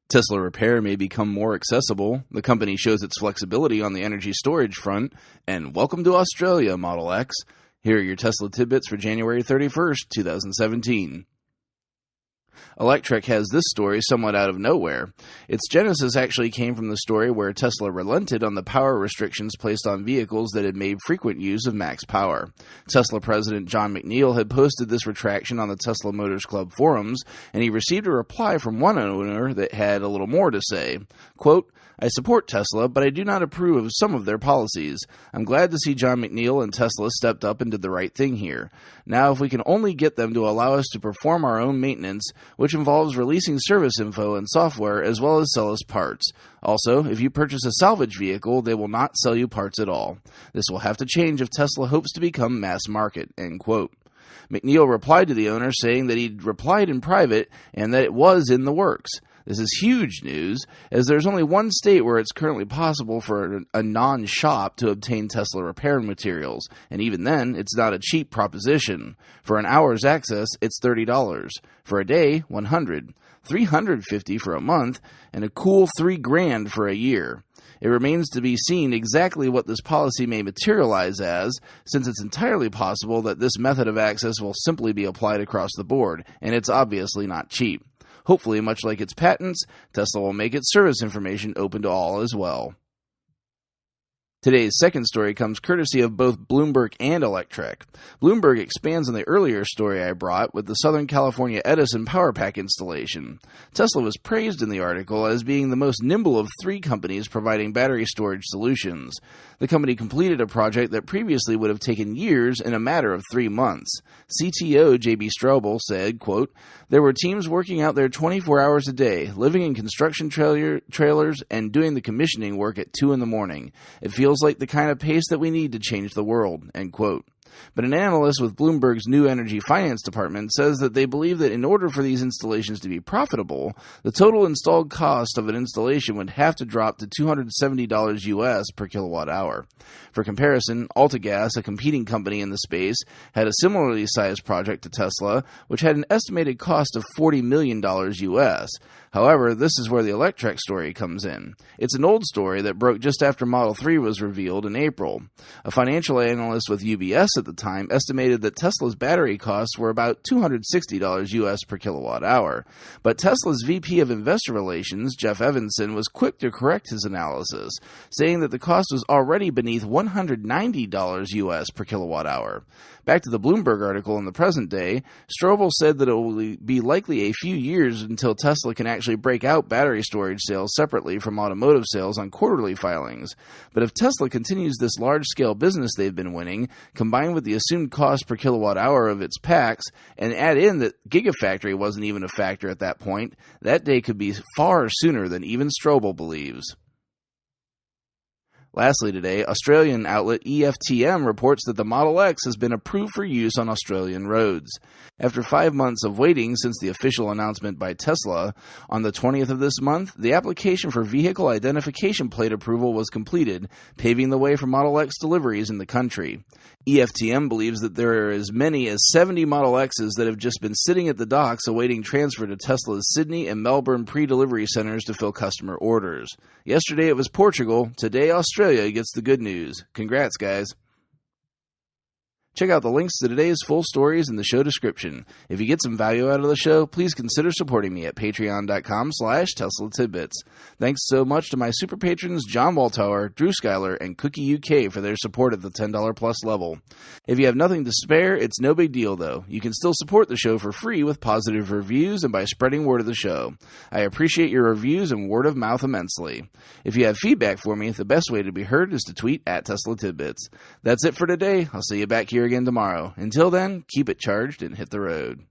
Tesla repair may become more accessible. The company shows its flexibility on the energy storage front. And welcome to Australia, Model X. Here are your Tesla tidbits for January 31st, 2017. Electrek has this story somewhat out of nowhere. Its genesis actually came from the story where Tesla relented on the power restrictions placed on vehicles that had made frequent use of max power. Tesla President Jon McNeill had posted this retraction on the Tesla Motors Club forums, and he received a reply from one owner that had a little more to say. Quote, "I support Tesla, but I do not approve of some of their policies. I'm glad to see Jon McNeill and Tesla stepped up and did the right thing here. Now, if we can only get them to allow us to perform our own maintenance, which involves releasing service info and software as well as sell us parts. Also, if you purchase a salvage vehicle, they will not sell you parts at all. This will have to change if Tesla hopes to become mass market." End quote. McNeill replied to the owner saying that he'd replied in private and that it was in the works. This is huge news, as there's only one state where it's currently possible for a non-shop to obtain Tesla repair materials, and even then, it's not a cheap proposition. For an hour's access, it's $30. For a day, $100. $350 for a month, and a cool $3,000 for a year. It remains to be seen exactly what this policy may materialize as, since it's entirely possible that this method of access will simply be applied across the board, and it's obviously not cheap. Hopefully, much like its patents, Tesla will make its service information open to all as well. Today's second story comes courtesy of both Bloomberg and Electrek. Bloomberg expands on the earlier story I brought with the Southern California Edison Power Pack installation. Tesla was praised in the article as being the most nimble of three companies providing battery storage solutions. The company completed a project that previously would have taken years in a matter of 3 months. CTO J.B. Straubel said, quote, "There were teams working out there 24 hours a day, living in construction trailers and doing the commissioning work at 2 in the morning. It feels like the kind of pace that we need to change the world." End quote. But an analyst with Bloomberg's New Energy Finance Department says that they believe that in order for these installations to be profitable, the total installed cost of an installation would have to drop to $270 US per kilowatt hour. For comparison, AltaGas, a competing company in the space, had a similarly sized project to Tesla, which had an estimated cost of $40 million US. However, this is where the Electrek story comes in. It's an old story that broke just after Model 3 was revealed in April. A financial analyst with UBS at the time estimated that Tesla's battery costs were about $260 US per kilowatt hour. But Tesla's VP of Investor Relations, Jeff Evanson, was quick to correct his analysis, saying that the cost was already beneath $190 US per kilowatt hour. Back to the Bloomberg article in the present day, Straubel said that it will be likely a few years until Tesla can actually break out battery storage sales separately from automotive sales on quarterly filings. But if Tesla continues this large-scale business they've been winning, combined with the assumed cost per kilowatt hour of its packs, and add in that Gigafactory wasn't even a factor at that point, that day could be far sooner than even Straubel believes. Lastly today, Australian outlet EFTM reports that the Model X has been approved for use on Australian roads. After 5 months of waiting since the official announcement by Tesla, on the 20th of this month, the application for vehicle identification plate approval was completed, paving the way for Model X deliveries in the country. EFTM believes that there are as many as 70 Model X's that have just been sitting at the docks awaiting transfer to Tesla's Sydney and Melbourne pre-delivery centers to fill customer orders. Yesterday it was Portugal, today Australia gets the good news. Congrats, guys. Check out the links to today's full stories in the show description. If you get some value out of the show, please consider supporting me at patreon.com/Tesla Tidbits. Thanks so much to my super patrons John Waltower, Drew Schuyler, and Cookie UK for their support at the $10 plus level. If you have nothing to spare, it's no big deal though. You can still support the show for free with positive reviews and by spreading word of the show. I appreciate your reviews and word of mouth immensely. If you have feedback for me, the best way to be heard is to tweet at Tesla Tidbits. That's it for today. I'll see you back here again tomorrow. Until then, keep it charged and hit the road.